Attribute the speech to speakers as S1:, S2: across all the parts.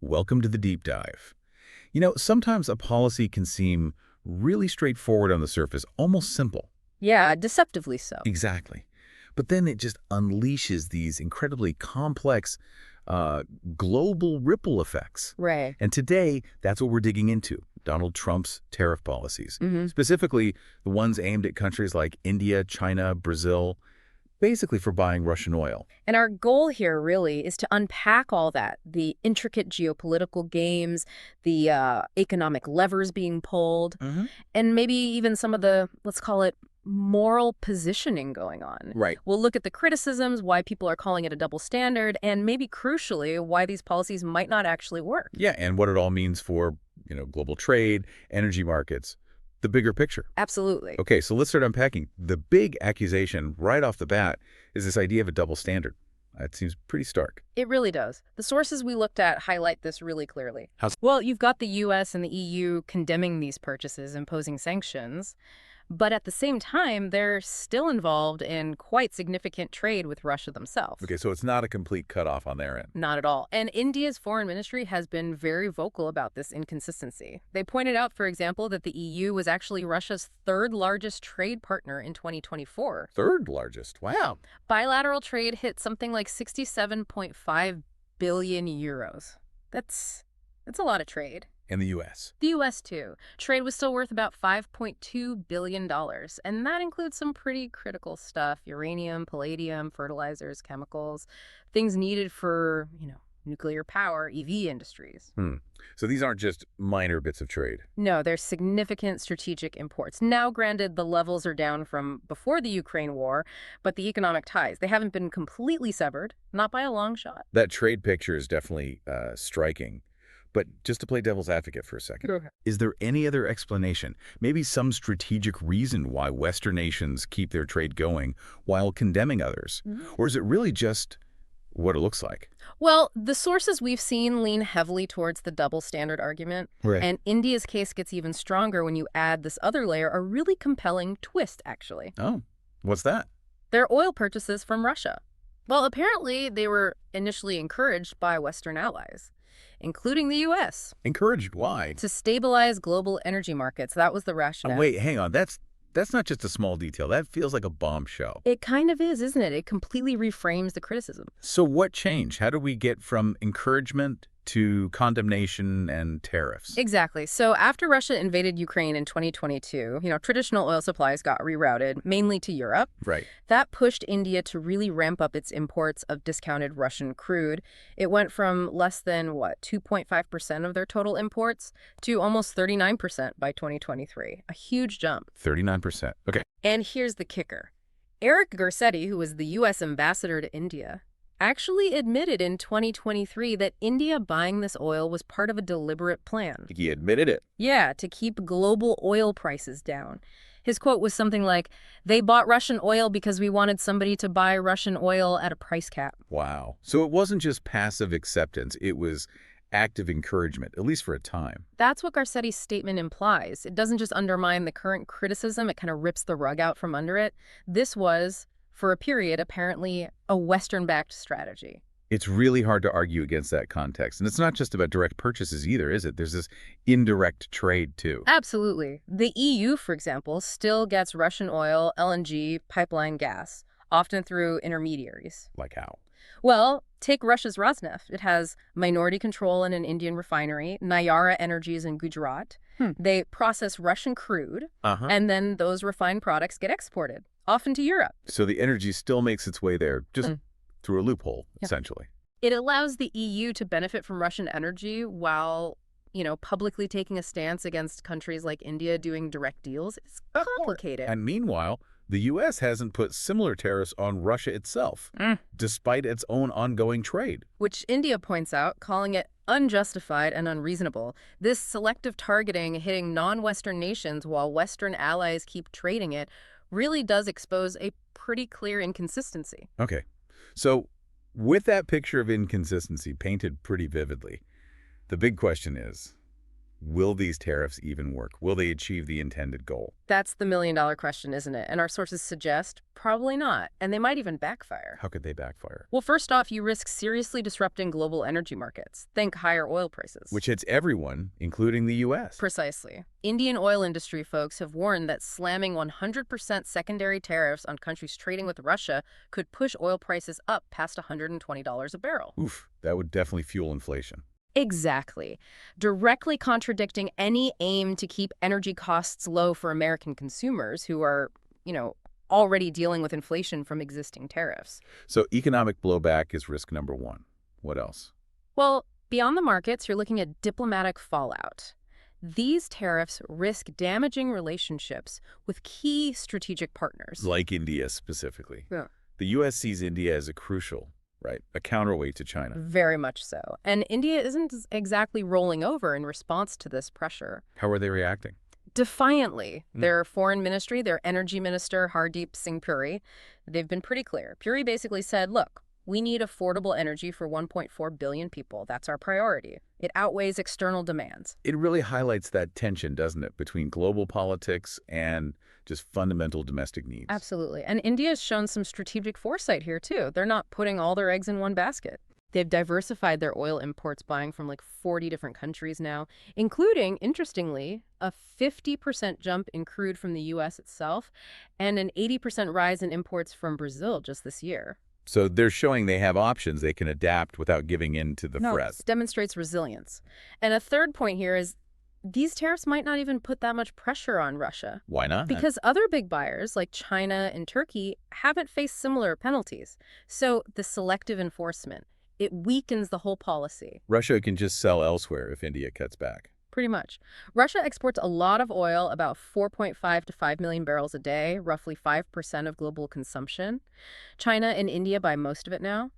S1: Welcome to the deep dive. Sometimes a policy can seem really straightforward on the surface, almost simple.
S2: Yeah, deceptively so.
S1: Exactly. But then it just unleashes these incredibly complex uh, global ripple effects.
S2: Right.
S1: And today, that's what we're digging into, Donald Trump's tariff policies,
S2: hmm
S1: specifically the ones aimed at countries like India, China, Brazil, basically for buying Russian oil.
S2: And our goal here really is to unpack all that, the intricate geopolitical games, the economic levers being pulled,
S1: hmm
S2: and maybe even some of the, let's call it, moral positioning going on.
S1: Right.
S2: We'll look at the criticisms, why people are calling it a double standard, and maybe crucially, why these policies might not actually work.
S1: Yeah, and what it all means for, global trade, energy markets, the bigger picture.
S2: Absolutely.
S1: Okay, so let's start unpacking. The big accusation right off the bat is this idea of a double standard. It seems pretty stark.
S2: It really does. The sources we looked at highlight this really clearly.
S1: How's
S2: Well, you've got the US and the EU condemning these purchases, imposing sanctions, but at the same time, they're still involved in quite significant trade with Russia themselves.
S1: Okay, so it's not a complete cutoff on their end.
S2: Not at all. And India's foreign ministry has been very vocal about this inconsistency. They pointed out, for example, that the EU was actually Russia's third largest trade partner in 2024.
S1: Third largest. Wow.
S2: Bilateral trade hit something like 67.5 billion euros. That's a lot of trade.
S1: In the U.S.
S2: The U.S., too. Trade was still worth about $5.2 billion, and that includes some pretty critical stuff: uranium, palladium, fertilizers, chemicals, things needed for, nuclear power, EV industries.
S1: So these aren't just minor bits of trade.
S2: No, they're significant strategic imports. Now, granted, the levels are down from before the Ukraine war, but the economic ties, they haven't been completely severed, not by a long shot.
S1: That trade picture is definitely striking. But just to play devil's advocate for a second,
S2: Okay.
S1: is there any other explanation, maybe some strategic reason why Western nations keep their trade going while condemning others? Or is it really just what it looks like?
S2: Well, the sources we've seen lean heavily towards the double standard argument,
S1: Right.
S2: and India's case gets even stronger when you add this other layer, a really compelling twist, actually.
S1: Oh, what's that?
S2: Their oil purchases from Russia. Well, apparently they were initially encouraged by Western allies, including the U.S.,
S1: Encouraged? Why?
S2: to stabilize global energy markets. That was the rationale.
S1: Wait, hang on. That's not just a small detail. That feels like a bombshell.
S2: It kind of is, isn't it? It completely reframes the criticism.
S1: So what changed? How do we get from encouragement to condemnation and tariffs?
S2: Exactly. So after Russia invaded Ukraine in 2022, traditional oil supplies got rerouted, mainly to Europe.
S1: Right.
S2: That pushed India to really ramp up its imports of discounted Russian crude. It went from less than, 2.5% of their total imports to almost 39% by 2023. A huge jump.
S1: 39%. Okay.
S2: And here's the kicker. Eric Garcetti, who was the U.S. ambassador to India, actually admitted in 2023 that India buying this oil was part of a deliberate plan.
S1: He admitted it.
S2: Yeah, to keep global oil prices down. His quote was something like, "They bought Russian oil because we wanted somebody to buy Russian oil at a price cap."
S1: Wow. So it wasn't just passive acceptance. It was active encouragement, at least for a time.
S2: That's what Garcetti's statement implies. It doesn't just undermine the current criticism, it kind of rips the rug out from under it. This was, for a period, apparently a Western-backed strategy.
S1: It's really hard to argue against that context. And it's not just about direct purchases either, is it? There's this indirect trade, too.
S2: Absolutely. The EU, for example, still gets Russian oil, LNG, pipeline gas, often through intermediaries.
S1: Like how?
S2: Well, take Russia's Rosneft. It has minority control in an Indian refinery. Nayara Energies in Gujarat. They process Russian crude, and then those refined products get exported, often to Europe.
S1: So the energy still makes its way there, just through a loophole,
S2: Yeah.
S1: essentially.
S2: It allows the EU to benefit from Russian energy while, publicly taking a stance against countries like India doing direct deals. It's complicated.
S1: And meanwhile, the U.S. hasn't put similar tariffs on Russia itself, despite its own ongoing trade.
S2: Which India points out, calling it unjustified and unreasonable. This selective targeting hitting non-Western nations while Western allies keep trading it really does expose a pretty clear inconsistency.
S1: Okay. So with that picture of inconsistency painted pretty vividly, the big question is, Will these tariffs even work? Will they achieve the intended goal?
S2: That's the million-dollar question, isn't it? And our sources suggest probably not, and they might even backfire.
S1: How could they backfire?
S2: Well, first off, you risk seriously disrupting global energy markets. Think higher oil prices.
S1: Which hits everyone, including the U.S.
S2: Precisely. Indian oil industry folks have warned that slamming 100% secondary tariffs on countries trading with Russia could push oil prices up past $120 a barrel.
S1: Oof, that would definitely fuel inflation.
S2: Exactly. Directly contradicting any aim to keep energy costs low for American consumers who are, already dealing with inflation from existing tariffs.
S1: So economic blowback is risk number one. What else?
S2: Well, beyond the markets, you're looking at diplomatic fallout. These tariffs risk damaging relationships with key strategic partners.
S1: Like India specifically.
S2: Yeah.
S1: The U.S. sees India as a counterweight to China.
S2: Very much so. And India isn't exactly rolling over in response to this pressure.
S1: How are they reacting?
S2: Defiantly. Their foreign ministry, their energy minister, Hardeep Singh Puri, they've been pretty clear. Puri basically said, look, we need affordable energy for 1.4 billion people. That's our priority. It outweighs external demands.
S1: It really highlights that tension, doesn't it, between global politics and just fundamental domestic needs.
S2: Absolutely. And India has shown some strategic foresight here, too. They're not putting all their eggs in one basket. They've diversified their oil imports, buying from like 40 different countries now, including, interestingly, a 50% jump in crude from the U.S. itself and an 80% rise in imports from Brazil just this year.
S1: So they're showing they have options. They can adapt without giving in to the threat.
S2: This demonstrates resilience. And a third point here is these tariffs might not even put that much pressure on Russia.
S1: Why not?
S2: Because other big buyers like China and Turkey haven't faced similar penalties. So the selective enforcement, it weakens the whole policy.
S1: Russia can just sell elsewhere if India cuts back.
S2: Pretty much. Russia exports a lot of oil, about 4.5 to 5 million barrels a day, roughly 5% of global consumption. China and India buy most of it now.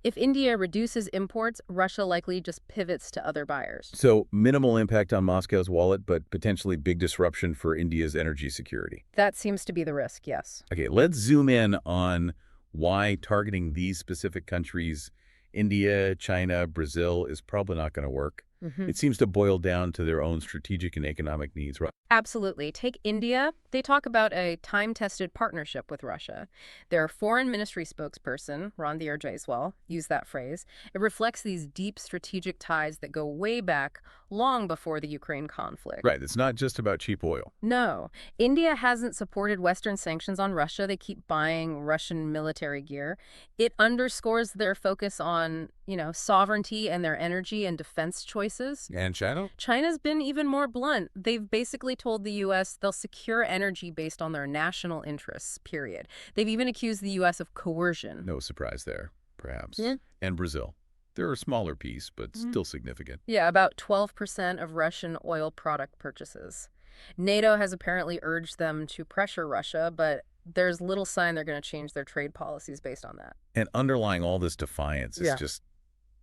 S2: If India reduces imports, Russia likely just pivots to other buyers.
S1: So minimal impact on Moscow's wallet, but potentially big disruption for India's energy security.
S2: That seems to be the risk, yes.
S1: Okay, let's zoom in on why targeting these specific countries, India, China, Brazil, is probably not going to work. It seems to boil down to their own strategic and economic needs, right?
S2: Absolutely. Take India. They talk about a time-tested partnership with Russia. Their foreign ministry spokesperson, Randhir Jaiswal, used that phrase. It reflects these deep strategic ties that go way back, long before the Ukraine conflict.
S1: Right. It's not just about cheap oil.
S2: No. India hasn't supported Western sanctions on Russia. They keep buying Russian military gear. It underscores their focus on, sovereignty and their energy and defense choices.
S1: And China?
S2: China's been even more blunt. They've basically told the U.S. they'll secure energy based on their national interests, period. They've even accused the U.S. of coercion.
S1: No surprise there, perhaps.
S2: Yeah.
S1: And Brazil. They're a smaller piece, but still significant.
S2: Yeah, about 12% of Russian oil product purchases. NATO has apparently urged them to pressure Russia, but there's little sign they're going to change their trade policies based on that.
S1: And underlying all this defiance is just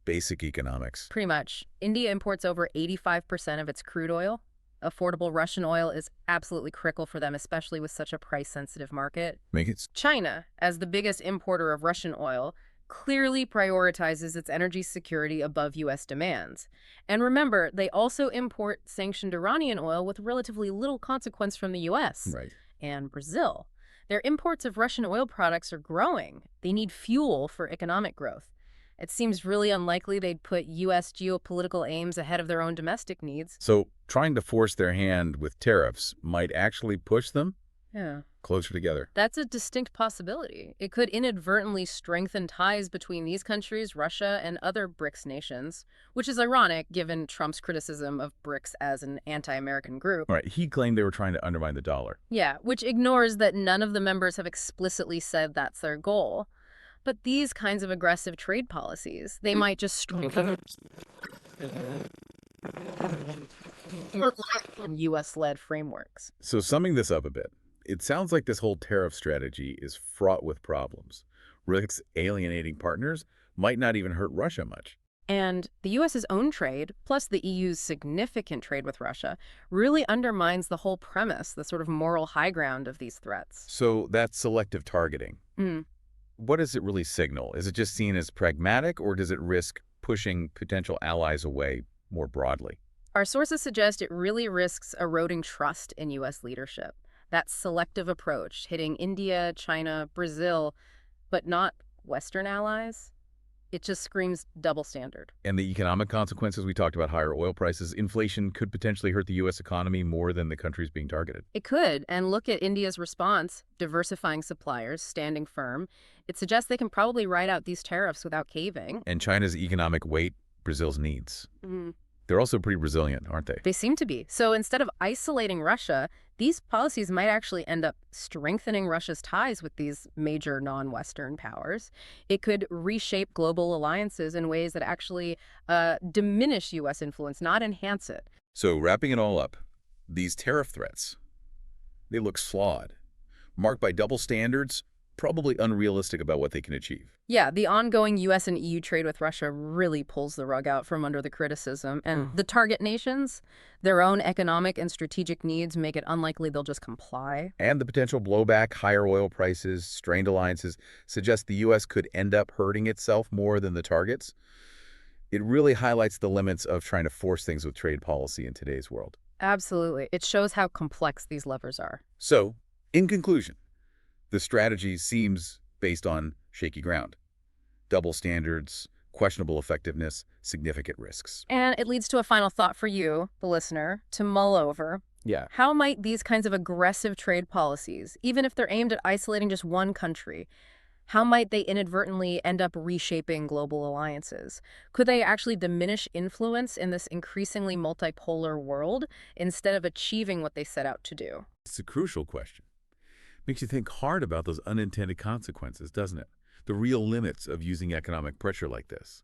S1: basic economics.
S2: Pretty much. India imports over 85% of its crude oil. Affordable Russian oil is absolutely critical for them, especially with such a price-sensitive market. China, as the biggest importer of Russian oil, clearly prioritizes its energy security above U.S. demands. And remember, they also import sanctioned Iranian oil with relatively little consequence from the U.S.
S1: Right.
S2: And Brazil. Their imports of Russian oil products are growing. They need fuel for economic growth. It seems really unlikely they'd put U.S. geopolitical aims ahead of their own domestic needs.
S1: So trying to force their hand with tariffs might actually push them closer together.
S2: That's a distinct possibility. It could inadvertently strengthen ties between these countries, Russia, and other BRICS nations, which is ironic given Trump's criticism of BRICS as an anti-American group.
S1: Right. He claimed they were trying to undermine the dollar.
S2: Yeah, which ignores that none of the members have explicitly said that's their goal. But these kinds of aggressive trade policies, they might just strengthen U.S.-led frameworks.
S1: So summing this up a bit, it sounds like this whole tariff strategy is fraught with problems. Risks alienating partners might not even hurt Russia much.
S2: And the U.S.'s own trade, plus the EU's significant trade with Russia, really undermines the whole premise, the sort of moral high ground of these threats.
S1: So that's selective targeting. What does it really signal? Is it just seen as pragmatic, or does it risk pushing potential allies away more broadly?
S2: Our sources suggest it really risks eroding trust in U.S. leadership. That selective approach, hitting India, China, Brazil, but not Western allies, it just screams double standard.
S1: And the economic consequences, we talked about higher oil prices. Inflation could potentially hurt the U.S. economy more than the countries being targeted.
S2: It could, and look at India's response, diversifying suppliers, standing firm. It suggests they can probably ride out these tariffs without caving.
S1: And China's economic weight, Brazil's needs. They're also pretty resilient, aren't they?
S2: They seem to be. So instead of isolating Russia, these policies might actually end up strengthening Russia's ties with these major non-Western powers. It could reshape global alliances in ways that actually diminish U.S. influence, not enhance it.
S1: So wrapping it all up, these tariff threats, they look flawed, marked by double standards, probably unrealistic about what they can achieve.
S2: Yeah, the ongoing U.S. and EU trade with Russia really pulls the rug out from under the criticism. And the target nations, their own economic and strategic needs make it unlikely they'll just comply.
S1: And the potential blowback, higher oil prices, strained alliances suggest the U.S. could end up hurting itself more than the targets. It really highlights the limits of trying to force things with trade policy in today's world.
S2: Absolutely. It shows how complex these levers are.
S1: So, in conclusion, the strategy seems based on shaky ground. Double standards, questionable effectiveness, significant risks.
S2: And it leads to a final thought for you, the listener, to mull over.
S1: Yeah.
S2: How might these kinds of aggressive trade policies, even if they're aimed at isolating just one country, how might they inadvertently end up reshaping global alliances? Could they actually diminish influence in this increasingly multipolar world instead of achieving what they set out to do?
S1: It's a crucial question. Makes you think hard about those unintended consequences, doesn't it? The real limits of using economic pressure like this.